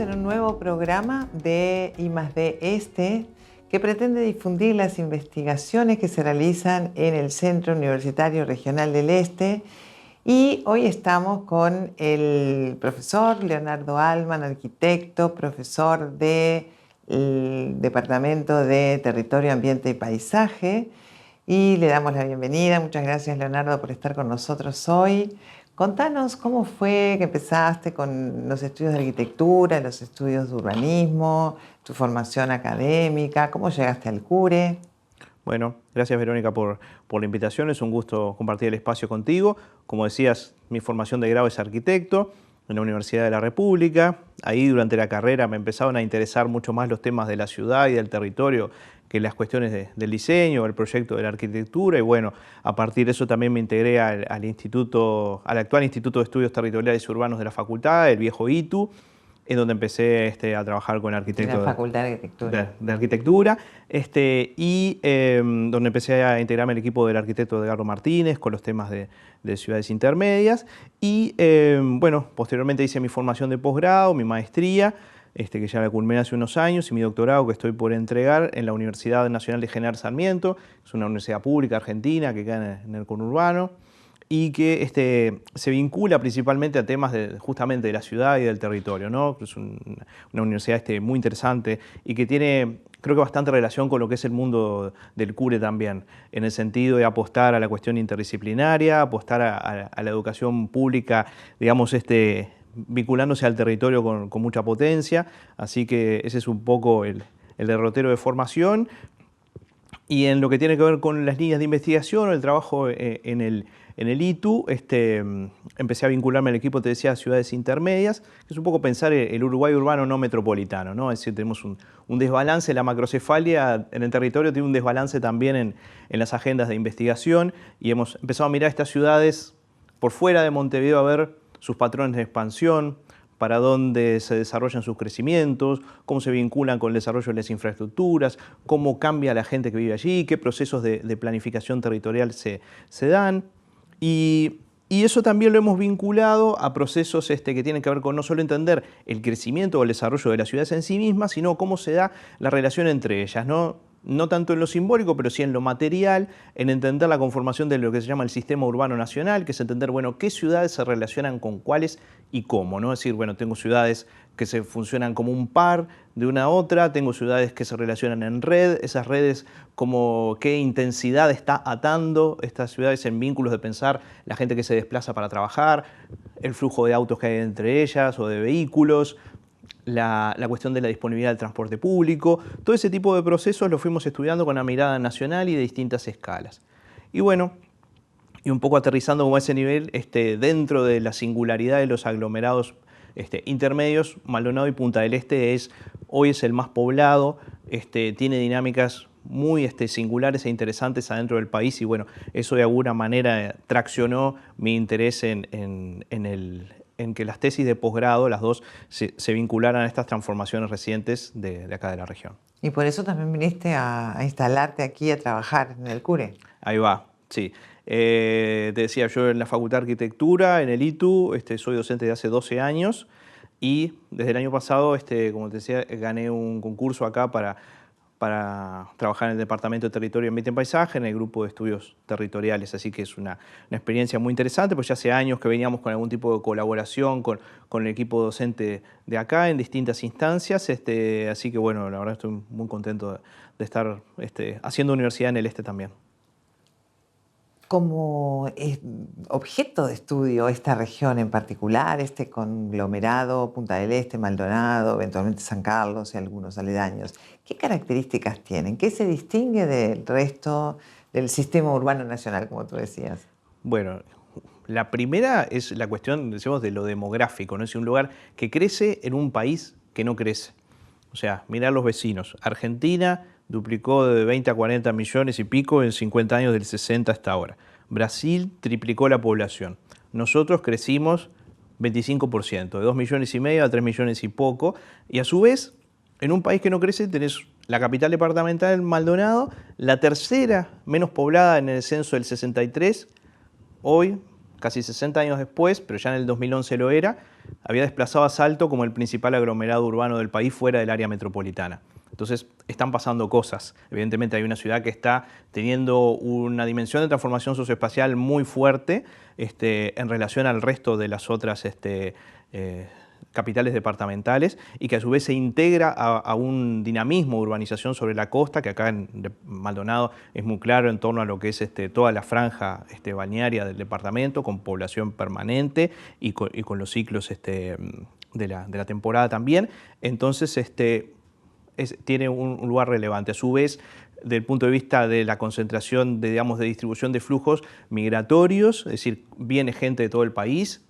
en un nuevo programa de I+D Este que pretende difundir las investigaciones que se realizan en el Centro Universitario Regional del Este. Y hoy estamos con el profesor Leonardo Altman, arquitecto, profesor del Departamento de Territorio, Ambiente y Paisaje. Y le damos la bienvenida. Muchas gracias, Leonardo, por estar con nosotros hoy. Contanos cómo fue que empezaste con los estudios de arquitectura, los estudios de urbanismo, tu formación académica, cómo llegaste al CURE. Bueno, gracias Verónica por la invitación, es un gusto compartir el espacio contigo. Como decías, mi formación de grado es arquitecto en la Universidad de la República. Ahí durante la carrera me empezaron a interesar mucho más los temas de la ciudad y del territorio que las cuestiones del diseño, el proyecto de la arquitectura, y bueno, a partir de eso también me integré al actual Instituto de Estudios Territoriales y Urbanos de la Facultad, el viejo ITU, en donde empecé a trabajar con arquitectos En la Facultad de Arquitectura. de Arquitectura, donde empecé a integrarme al equipo del arquitecto Edgardo Martínez con los temas de ciudades intermedias. Y bueno, posteriormente hice mi formación de posgrado, mi maestría, que ya la culminé hace unos años, y mi doctorado que estoy por entregar en la Universidad Nacional de General Sarmiento, es una universidad pública argentina que queda en el conurbano, y que se vincula principalmente a temas justamente de la ciudad y del territorio, ¿no? Es una universidad muy interesante y que tiene, creo que, bastante relación con lo que es el mundo del CURE también, en el sentido de apostar a la cuestión interdisciplinaria, apostar a la educación pública, digamos, vinculándose al territorio con mucha potencia. Así que ese es un poco el derrotero de formación. Y en lo que tiene que ver con las líneas de investigación o el trabajo en el ITU, empecé a vincularme al equipo, te decía, ciudades intermedias, que es un poco pensar el Uruguay urbano no metropolitano, ¿no? Es decir, tenemos un desbalance, la macrocefalia en el territorio tiene un desbalance también en las agendas de investigación, y hemos empezado a mirar estas ciudades por fuera de Montevideo, a ver sus patrones de expansión, para dónde se desarrollan sus crecimientos, cómo se vinculan con el desarrollo de las infraestructuras, cómo cambia la gente que vive allí, qué procesos de planificación territorial se dan. Y eso también lo hemos vinculado a procesos que tienen que ver con no solo entender el crecimiento o el desarrollo de las ciudades en sí mismas, sino cómo se da la relación entre ellas, no tanto en lo simbólico, pero sí en lo material, en entender la conformación de lo que se llama el sistema urbano nacional, que es entender, bueno, qué ciudades se relacionan con cuáles y cómo, ¿no? Es decir, bueno, tengo ciudades que se funcionan como un par de una a otra, tengo ciudades que se relacionan en red, esas redes, como qué intensidad está atando estas ciudades en vínculos de pensar la gente que se desplaza para trabajar, el flujo de autos que hay entre ellas o de vehículos, la cuestión de la disponibilidad del transporte público. Todo ese tipo de procesos lo fuimos estudiando con una mirada nacional y de distintas escalas. Y bueno, y un poco aterrizando como a ese nivel, dentro de la singularidad de los aglomerados intermedios, Maldonado y Punta del Este hoy es el más poblado, tiene dinámicas muy singulares e interesantes adentro del país, y bueno, eso de alguna manera traccionó mi interés en que las tesis de posgrado, las dos, se vincularan a estas transformaciones recientes de acá de la región. Y por eso también viniste a instalarte aquí, a trabajar en el CURE. Ahí va, sí. Te decía, yo en la Facultad de Arquitectura, en el ITU, soy docente de hace 12 años, y desde el año pasado, como te decía, gané un concurso acá para trabajar en el Departamento de Territorio, Ambiente y Paisaje, en el grupo de estudios territoriales. Así que es una experiencia muy interesante, pues ya hace años que veníamos con algún tipo de colaboración con el equipo docente de acá en distintas instancias. Así que bueno, la verdad estoy muy contento de estar haciendo universidad en el Este también. Como objeto de estudio esta región en particular, este conglomerado, Punta del Este, Maldonado, eventualmente San Carlos y algunos aledaños, ¿qué características tienen? ¿Qué se distingue del resto del sistema urbano nacional, como tú decías? Bueno, la primera es la cuestión, decimos, de lo demográfico, ¿no? Es un lugar que crece en un país que no crece. O sea, mirar los vecinos. Argentina duplicó de 20 a 40 millones y pico en 50 años, del 60 hasta ahora. Brasil triplicó la población. Nosotros crecimos 25%, de 2 millones y medio a 3 millones y poco. Y a su vez, en un país que no crece, tenés la capital departamental, Maldonado, la tercera menos poblada en el censo del 63, hoy, casi 60 años después, pero ya en el 2011 lo era, había desplazado a Salto como el principal aglomerado urbano del país fuera del área metropolitana. Entonces, están pasando cosas. Evidentemente hay una ciudad que está teniendo una dimensión de transformación socioespacial muy fuerte en relación al resto de las otras capitales departamentales y que a su vez se integra a un dinamismo de urbanización sobre la costa, que acá en Maldonado es muy claro en torno a lo que es toda la franja balnearia del departamento, con población permanente y con los ciclos de la temporada también. Entonces, tiene un lugar relevante. A su vez, desde el punto de vista de la concentración de distribución de flujos migratorios, es decir, viene gente de todo el país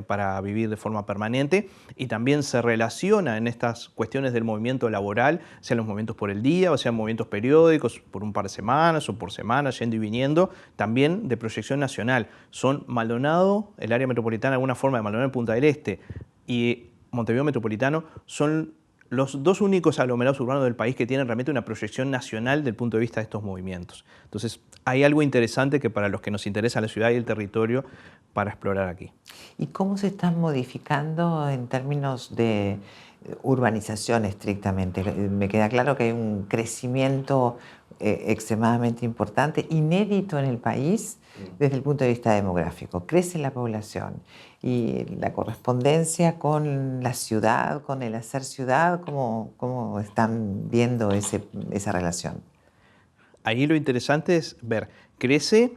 para vivir de forma permanente y también se relaciona en estas cuestiones del movimiento laboral, sean los movimientos por el día o sean movimientos periódicos por un par de semanas o por semana, yendo y viniendo, también de proyección nacional. Son Maldonado, el área metropolitana, de alguna forma de Maldonado y Punta del Este, y Montevideo Metropolitano son los dos únicos aglomerados urbanos del país que tienen realmente una proyección nacional del punto de vista de estos movimientos. Entonces, hay algo interesante que para los que nos interesa la ciudad y el territorio para explorar aquí. ¿Y cómo se están modificando en términos de urbanización estrictamente? Me queda claro que hay un crecimiento extremadamente importante, inédito en el país desde el punto de vista demográfico. Crece la población y la correspondencia con la ciudad, con el hacer ciudad, ¿cómo están viendo esa relación? Ahí lo interesante es ver, crece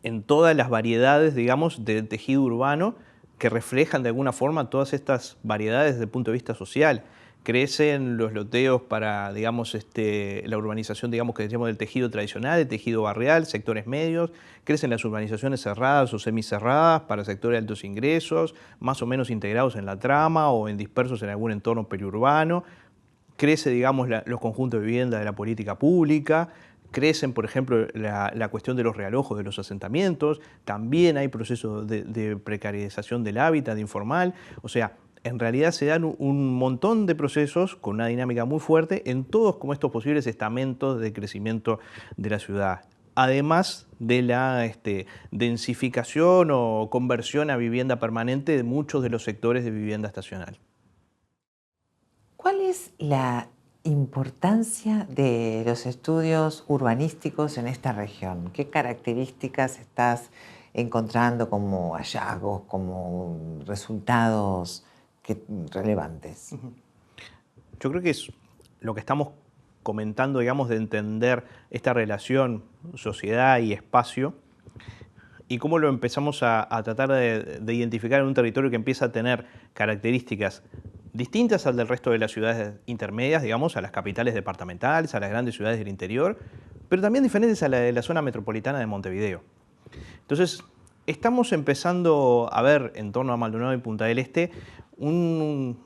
en todas las variedades, digamos, de tejido urbano que reflejan de alguna forma todas estas variedades desde el punto de vista social. Crecen los loteos para, digamos, la urbanización, digamos, que decíamos del tejido tradicional, el tejido barrial, sectores medios. Crecen las urbanizaciones cerradas o semicerradas para sectores de altos ingresos, más o menos integrados en la trama o dispersos en algún entorno periurbano. Crece, digamos, los conjuntos de vivienda de la política pública. Crecen, por ejemplo, la cuestión de los realojos de los asentamientos. También hay procesos de precarización del hábitat informal. O sea, en realidad se dan un montón de procesos con una dinámica muy fuerte en todos como estos posibles estamentos de crecimiento de la ciudad. Además de la densificación o conversión a vivienda permanente de muchos de los sectores de vivienda estacional. ¿Cuál es la importancia de los estudios urbanísticos en esta región? ¿Qué características estás encontrando como hallazgos, como resultados relevantes? Yo creo que es lo que estamos comentando, digamos, de entender esta relación sociedad y espacio y cómo lo empezamos a tratar de identificar en un territorio que empieza a tener características distintas al del resto de las ciudades intermedias, digamos, a las capitales departamentales, a las grandes ciudades del interior, pero también diferentes a la de la zona metropolitana de Montevideo. Entonces, estamos empezando a ver en torno a Maldonado y Punta del Este un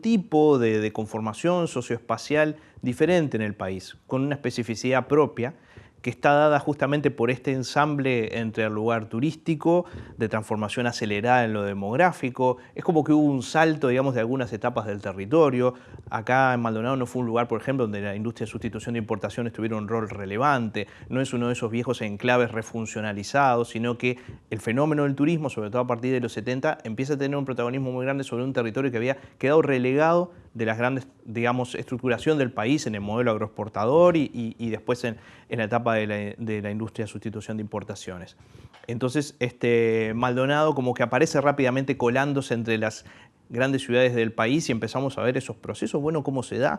tipo de conformación socioespacial diferente en el país, con una especificidad propia, que está dada justamente por este ensamble entre el lugar turístico, de transformación acelerada en lo demográfico. Es como que hubo un salto, digamos, de algunas etapas del territorio. Acá en Maldonado no fue un lugar, por ejemplo, donde la industria de sustitución de importaciones tuviera un rol relevante. No es uno de esos viejos enclaves refuncionalizados, sino que el fenómeno del turismo, sobre todo a partir de los 70, empieza a tener un protagonismo muy grande sobre un territorio que había quedado relegado de las grandes, digamos, estructuración del país en el modelo agroexportador y después en la etapa de la industria de sustitución de importaciones. Entonces, Maldonado como que aparece rápidamente colándose entre las grandes ciudades del país y empezamos a ver esos procesos, bueno, cómo se dan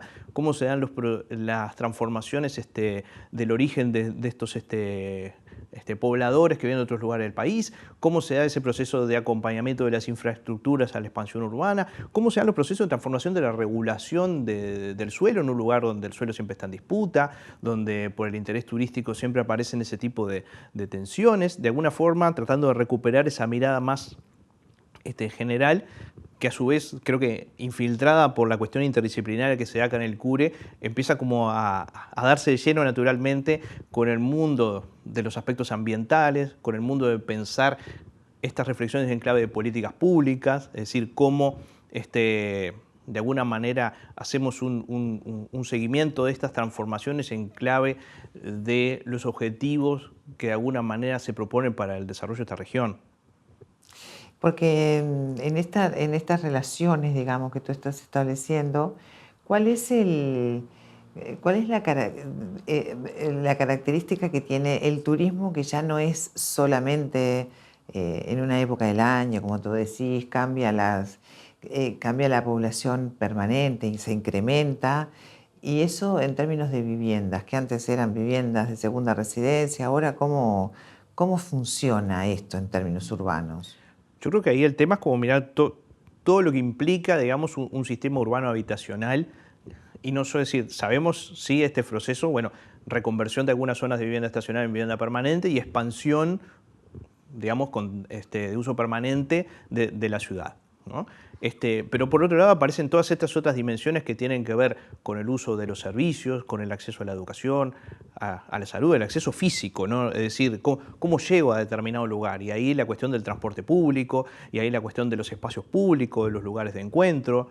las transformaciones del origen de estos pobladores que vienen de otros lugares del país, cómo se da ese proceso de acompañamiento de las infraestructuras a la expansión urbana, cómo se dan los procesos de transformación de la regulación del suelo en un lugar donde el suelo siempre está en disputa, donde por el interés turístico siempre aparecen ese tipo de tensiones, de alguna forma tratando de recuperar esa mirada más general, que a su vez creo que infiltrada por la cuestión interdisciplinaria que se da acá en el CURE, empieza como a darse de lleno naturalmente con el mundo de los aspectos ambientales, con el mundo de pensar estas reflexiones en clave de políticas públicas, es decir, cómo de alguna manera hacemos un seguimiento de estas transformaciones en clave de los objetivos que de alguna manera se proponen para el desarrollo de esta región. Porque en estas relaciones, digamos, que tú estás estableciendo, ¿cuál es cuál es la característica que tiene el turismo que ya no es solamente en una época del año, como tú decís, cambia la población permanente y se incrementa? Y eso en términos de viviendas, que antes eran viviendas de segunda residencia, ahora ¿cómo funciona esto en términos urbanos? Yo creo que ahí el tema es como mirar todo lo que implica, digamos, un sistema urbano habitacional. Y no solo decir, sabemos sí este proceso, bueno, reconversión de algunas zonas de vivienda estacional en vivienda permanente y expansión, digamos, de uso permanente de la ciudad, ¿no? Pero por otro lado aparecen todas estas otras dimensiones que tienen que ver con el uso de los servicios, con el acceso a la educación, a la salud, el acceso físico, ¿no? Es decir, cómo llego a determinado lugar. Y ahí la cuestión del transporte público, y ahí la cuestión de los espacios públicos, de los lugares de encuentro.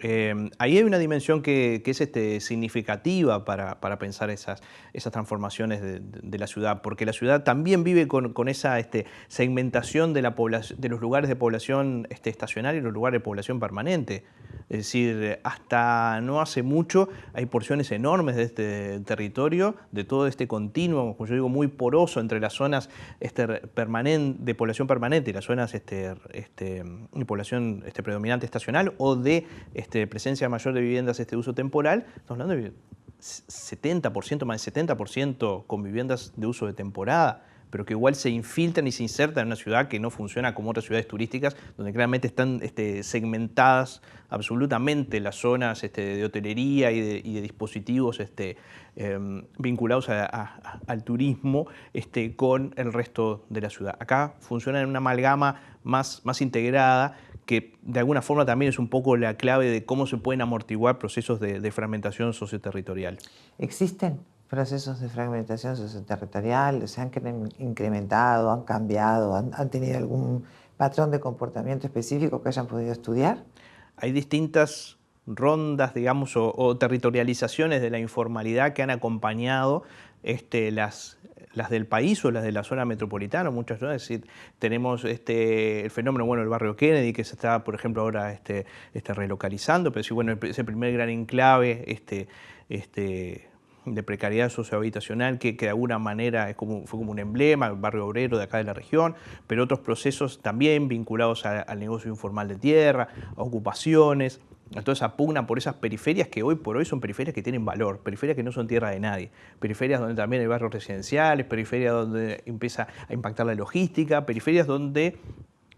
Ahí hay una dimensión que es significativa para pensar esas transformaciones de la ciudad, porque la ciudad también vive con esa segmentación de los lugares de población estacional y los lugares de población permanente. Es decir, hasta no hace mucho hay porciones enormes de este territorio, de todo este continuo, como yo digo, muy poroso entre las zonas de población permanente y las zonas de población predominante estacional o de presencia mayor de viviendas de uso temporal. Estamos hablando de 70%, más de 70% con viviendas de uso de temporada, pero que igual se infiltran y se insertan en una ciudad que no funciona como otras ciudades turísticas, donde claramente están segmentadas absolutamente las zonas de hotelería y de dispositivos vinculados al turismo con el resto de la ciudad. Acá funciona en una amalgama más integrada, que de alguna forma también es un poco la clave de cómo se pueden amortiguar procesos de fragmentación socioterritorial. ¿Existen procesos de fragmentación socioterritorial? ¿Se han incrementado, han cambiado, han tenido algún patrón de comportamiento específico que hayan podido estudiar? Hay distintas rondas, digamos, o territorializaciones de la informalidad que han acompañado las del país o las de la zona metropolitana, muchas veces. Es decir, tenemos el fenómeno, bueno, del barrio Kennedy, que se está, por ejemplo, ahora relocalizando, pero sí, bueno, ese primer gran enclave de precariedad sociohabitacional que de alguna manera fue como un emblema, el barrio obrero de acá de la región, pero otros procesos también vinculados al negocio informal de tierra, a ocupaciones. Entonces pugna por esas periferias que hoy por hoy son periferias que tienen valor, periferias que no son tierra de nadie, periferias donde también hay barrios residenciales, periferias donde empieza a impactar la logística, periferias donde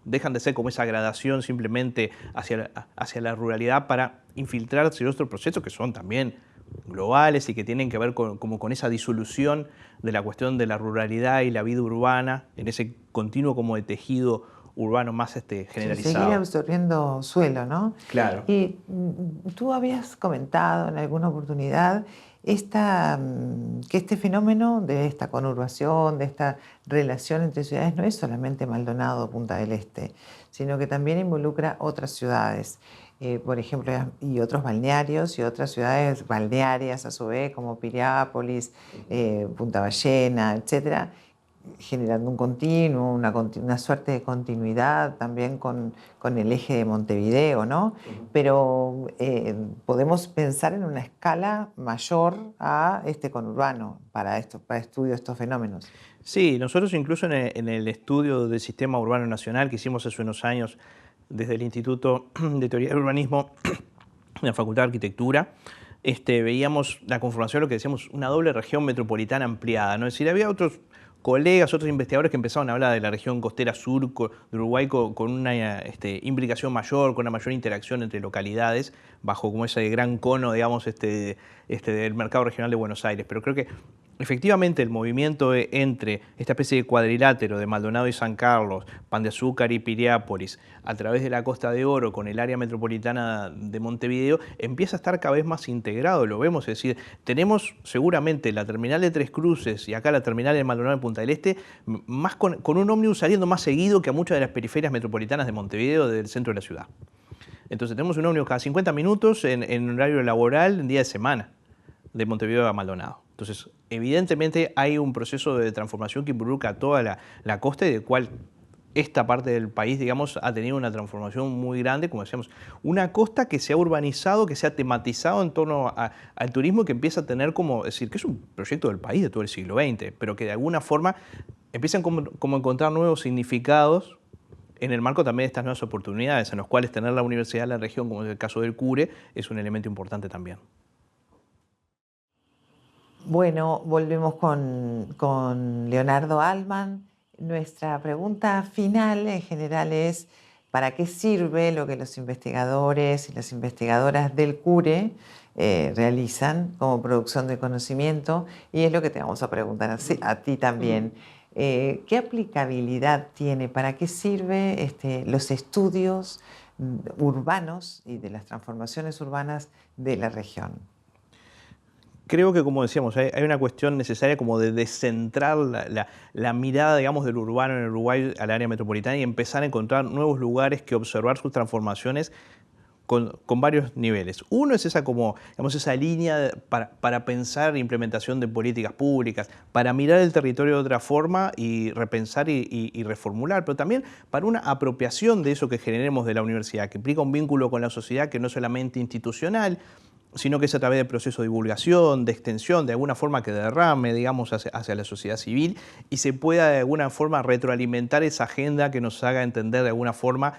dejan de ser como esa gradación simplemente hacia la ruralidad para infiltrarse en otros procesos que son también globales y que tienen que ver con esa disolución de la cuestión de la ruralidad y la vida urbana en ese continuo como de tejido urbano más generalizado. Seguir absorbiendo suelo, ¿no? Claro. Y tú habías comentado en alguna oportunidad que este fenómeno de esta conurbación, de esta relación entre ciudades, no es solamente Maldonado o Punta del Este, sino que también involucra otras ciudades. Por ejemplo, y otros balnearios y otras ciudades balnearias a su vez, como Piriápolis, Punta Ballena, etcétera, generando un continuo, una suerte de continuidad también con el eje de Montevideo, ¿no? Pero podemos pensar en una escala mayor a este conurbano para estudio de estos fenómenos. Sí, nosotros incluso en el estudio del Sistema Urbano Nacional que hicimos hace unos años desde el Instituto de Teoría del Urbanismo de la Facultad de Arquitectura, veíamos la conformación de lo que decíamos una doble región metropolitana ampliada, ¿no? Es decir, había otros colegas, otros investigadores que empezaron a hablar de la región costera sur de Uruguay con una implicación mayor, con una mayor interacción entre localidades, bajo como ese gran cono, digamos, del mercado regional de Buenos Aires. Pero creo que efectivamente el movimiento entre esta especie de cuadrilátero de Maldonado y San Carlos, Pan de Azúcar y Piriápolis, a través de la Costa de Oro con el área metropolitana de Montevideo, empieza a estar cada vez más integrado, lo vemos. Es decir, tenemos seguramente la terminal de Tres Cruces y acá la terminal de Maldonado de Punta del Este, más con un ómnibus saliendo más seguido que a muchas de las periferias metropolitanas de Montevideo, del centro de la ciudad. Entonces tenemos un ómnibus cada 50 minutos en horario laboral, en día de semana, de Montevideo a Maldonado. Entonces, evidentemente hay un proceso de transformación que involucra a toda la costa y del cual esta parte del país, digamos, ha tenido una transformación muy grande, como decíamos, una costa que se ha urbanizado, que se ha tematizado en torno al turismo y que empieza a tener como, es decir, que es un proyecto del país de todo el siglo XX, pero que de alguna forma empiezan como a encontrar nuevos significados en el marco también de estas nuevas oportunidades, en los cuales tener la universidad en la región, como es el caso del CURE, es un elemento importante también. Bueno, volvemos con Leonardo Altman. Nuestra pregunta final en general es, ¿para qué sirve lo que los investigadores y las investigadoras del CURE realizan como producción de conocimiento? Y es lo que te vamos a preguntar a ti también. ¿Qué aplicabilidad tiene? ¿Para qué sirve los estudios urbanos y de las transformaciones urbanas de la región? Creo que, como decíamos, hay una cuestión necesaria como de descentrar la mirada, digamos, del urbano en Uruguay al área metropolitana y empezar a encontrar nuevos lugares que observar sus transformaciones con varios niveles. Uno es esa, como, digamos, esa línea para pensar implementación de políticas públicas, para mirar el territorio de otra forma y repensar y reformular, pero también para una apropiación de eso que generemos de la universidad, que implica un vínculo con la sociedad que no es solamente institucional, sino que es a través del proceso de divulgación, de extensión, de alguna forma que derrame, digamos, hacia la sociedad civil y se pueda de alguna forma retroalimentar esa agenda que nos haga entender de alguna forma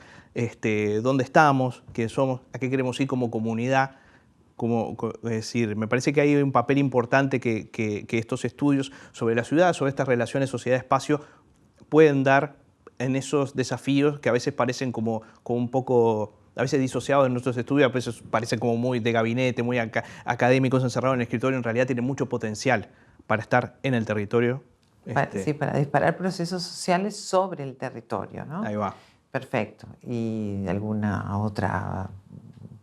dónde estamos, qué somos, a qué queremos ir como comunidad. Es decir, me parece que hay un papel importante que estos estudios sobre la ciudad, sobre estas relaciones sociedad-espacio, pueden dar en esos desafíos que a veces parecen como un poco, a veces disociados de nuestros estudios, a veces parecen como muy de gabinete, muy académicos encerrados en el escritorio, en realidad tienen mucho potencial para estar en el territorio. Sí, para disparar procesos sociales sobre el territorio, ¿no? Ahí va. Perfecto. ¿Y alguna otra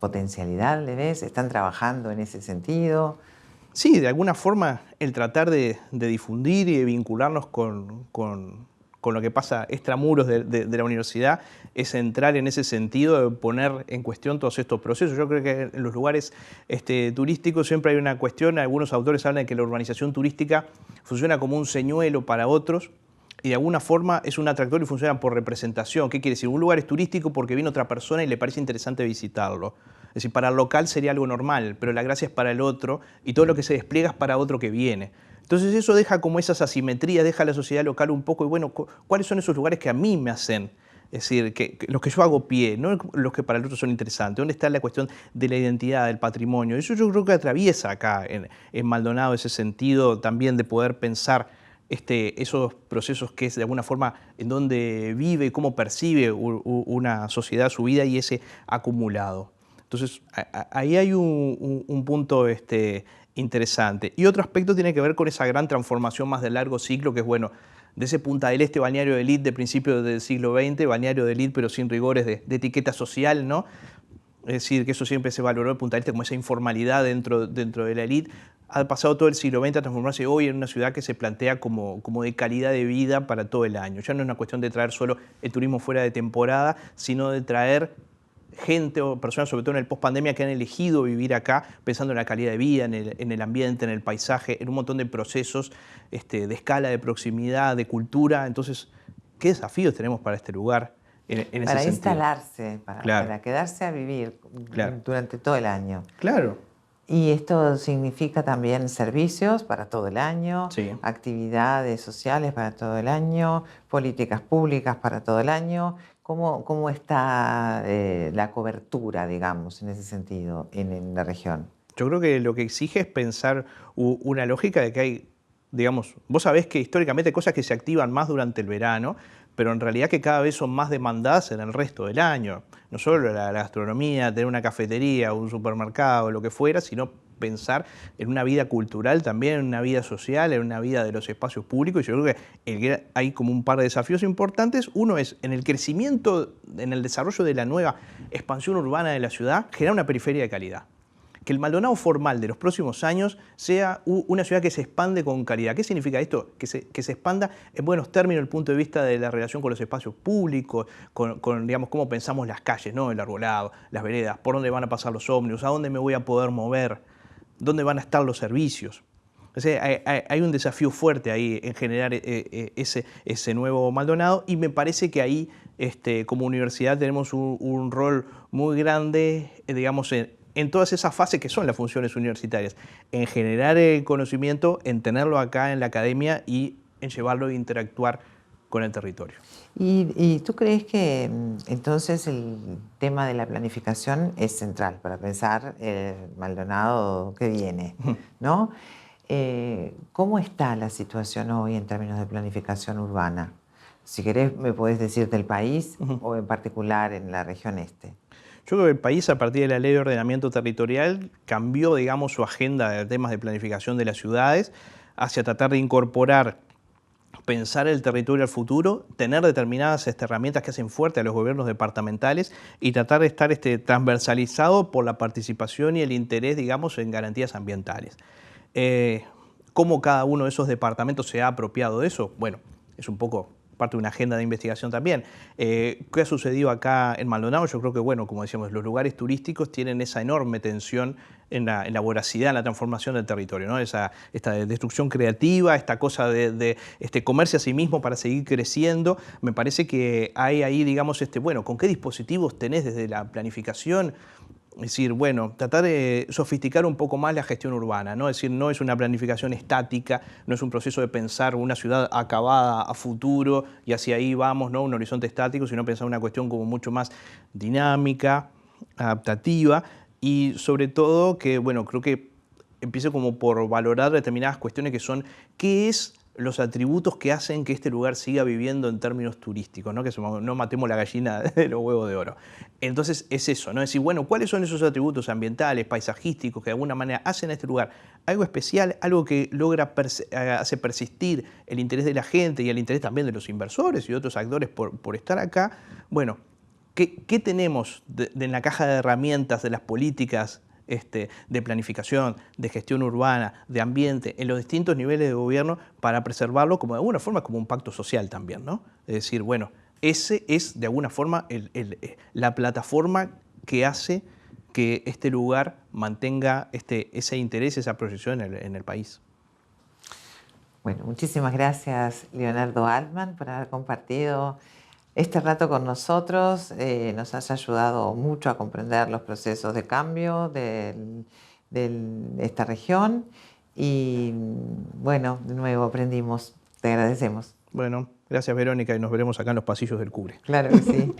potencialidad le ves? ¿Están trabajando en ese sentido? Sí, de alguna forma el tratar de difundir y de vincularnos con lo que pasa extramuros de la universidad es central en ese sentido de poner en cuestión todos estos procesos. Yo creo que en los lugares turísticos siempre hay una cuestión, algunos autores hablan de que la urbanización turística funciona como un señuelo para otros y de alguna forma es un atractor y funciona por representación. ¿Qué quiere decir? Un lugar es turístico porque viene otra persona y le parece interesante visitarlo. Es decir, para el local sería algo normal, pero la gracia es para el otro y todo lo que se despliega es para otro que viene. Entonces eso deja como esas asimetrías, deja a la sociedad local un poco, y bueno, ¿cuáles son esos lugares que a mí me hacen? Es decir, que los que yo hago pie, no los que para el otro son interesantes. ¿Dónde está la cuestión de la identidad, del patrimonio? Eso yo creo que atraviesa acá en Maldonado ese sentido también de poder pensar esos procesos que es de alguna forma en donde vive, cómo percibe una sociedad su vida y ese acumulado. Entonces, ahí hay un punto interesante. Y otro aspecto tiene que ver con esa gran transformación más de largo ciclo, que es, bueno, de ese Punta del Este, balneario de élite de principios del siglo XX, balneario de élite pero sin rigores de etiqueta social, ¿no? Es decir, que eso siempre se valoró en Punta del Este como esa informalidad dentro de la élite. Ha pasado todo el siglo XX a transformarse hoy en una ciudad que se plantea como de calidad de vida para todo el año. Ya no es una cuestión de traer solo el turismo fuera de temporada, sino de traer gente o personas, sobre todo en el post-pandemia, que han elegido vivir acá pensando en la calidad de vida, en el ambiente, en el paisaje, en un montón de procesos de escala, de proximidad, de cultura. Entonces, ¿qué desafíos tenemos para este lugar en ese sentido? Para instalarse, Claro. para quedarse a vivir Claro. durante todo el año. Claro. Y esto significa también servicios para todo el año, Sí. actividades sociales para todo el año, políticas públicas para todo el año. ¿Cómo está la cobertura, digamos, en ese sentido, en la región? Yo creo que lo que exige es pensar una lógica de que hay, digamos, vos sabés que históricamente hay cosas que se activan más durante el verano, pero en realidad que cada vez son más demandadas en el resto del año. No solo la gastronomía, tener una cafetería, un supermercado, lo que fuera, sino pensar en una vida cultural también, en una vida social, en una vida de los espacios públicos. Y yo creo que hay como un par de desafíos importantes. Uno es en el crecimiento, en el desarrollo de la nueva expansión urbana de la ciudad, generar una periferia de calidad. Que el Maldonado formal de los próximos años sea una ciudad que se expande con calidad. ¿Qué significa esto? Que se expanda en buenos términos desde el punto de vista de la relación con los espacios públicos, con digamos, cómo pensamos las calles, ¿no? El arbolado, las veredas, por dónde van a pasar los ómnibus, a dónde me voy a poder mover, dónde van a estar los servicios. O sea, hay un desafío fuerte ahí en generar ese nuevo Maldonado, y me parece que ahí como universidad tenemos un rol muy grande, digamos, en todas esas fases que son las funciones universitarias, en generar el conocimiento, en tenerlo acá en la academia y en llevarlo a interactuar con el territorio. ¿Y tú crees que entonces el tema de la planificación es central para pensar el Maldonado que viene, ¿no? ¿Cómo está la situación hoy en términos de planificación urbana? Si querés, me podés decir del país o en particular en la región este. Yo creo que el país, a partir de la Ley de Ordenamiento Territorial, cambió, digamos, su agenda de temas de planificación de las ciudades hacia tratar de incorporar, pensar el territorio al futuro, tener determinadas herramientas que hacen fuerte a los gobiernos departamentales y tratar de estar transversalizado por la participación y el interés, digamos, en garantías ambientales. ¿Cómo cada uno de esos departamentos se ha apropiado de eso? Bueno, es un poco parte de una agenda de investigación también. ¿Qué ha sucedido acá en Maldonado? Yo creo que, bueno, como decíamos, los lugares turísticos tienen esa enorme tensión en la voracidad, en la transformación del territorio, ¿no? Esta destrucción creativa, esta cosa de comerse a sí mismo para seguir creciendo. Me parece que hay ahí, digamos, bueno, ¿con qué dispositivos tenés desde la planificación? Es decir, bueno, tratar de sofisticar un poco más la gestión urbana, ¿no? Es decir, no es una planificación estática, no es un proceso de pensar una ciudad acabada a futuro y hacia ahí vamos, ¿no? Un horizonte estático, sino pensar una cuestión como mucho más dinámica, adaptativa y sobre todo que, bueno, creo que empiece como por valorar determinadas cuestiones que son, ¿qué es los atributos que hacen que este lugar siga viviendo en términos turísticos, ¿no? Que no matemos la gallina de los huevos de oro. Entonces es eso, ¿no? Es decir, bueno, ¿cuáles son esos atributos ambientales, paisajísticos, que de alguna manera hacen a este lugar algo especial, algo que logra hacer persistir el interés de la gente y el interés también de los inversores y de otros actores por estar acá? Bueno, ¿qué tenemos en la caja de herramientas de las políticas de planificación, de gestión urbana, de ambiente, en los distintos niveles de gobierno para preservarlo como de alguna forma como un pacto social también, ¿no? Es decir, bueno, ese es de alguna forma la plataforma que hace que este lugar mantenga ese interés, esa proyección en el país. Bueno, muchísimas gracias, Leonardo Altman, por haber compartido este rato con nosotros. Nos has ayudado mucho a comprender los procesos de cambio de esta región y bueno, de nuevo aprendimos. Te agradecemos. Bueno, gracias Verónica y nos veremos acá en los pasillos del Cubre. Claro que sí.